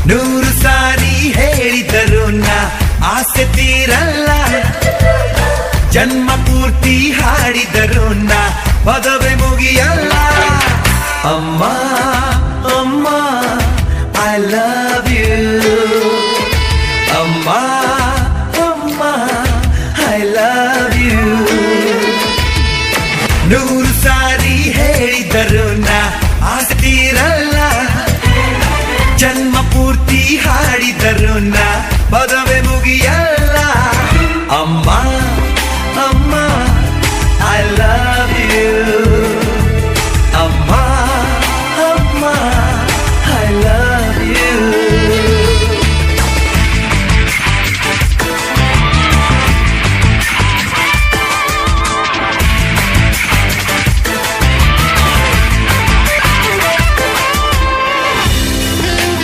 ನೂರು ಸಾರಿ ಹೇಳಿದರು ನಾ ಆಸೆ ತೀರಲ್ಲ, ಜನ್ಮ ಪೂರ್ತಿ ಹಾಡಿದರು ನಾ ಪದವೇ ಮುಗಿಯಲ್ಲ. ಅಮ್ಮ ಅಮ್ಮ ಐ ಲವ್ ಯು, ಅಮ್ಮ ಅಮ್ಮ ಐ ಲವ್ ಯು. ನೂರು ಸಾರಿ ಹೇಳಿದರು ನಾ ಆಸೆ ತೀರಲ್ಲ, ಜನ್ಮ ಪೂರ್ತಿ ಹಾಡಿದರು ನಾ ಪದವೇ ಮುಗಿಯಲ್ಲ. ಅಮ್ಮ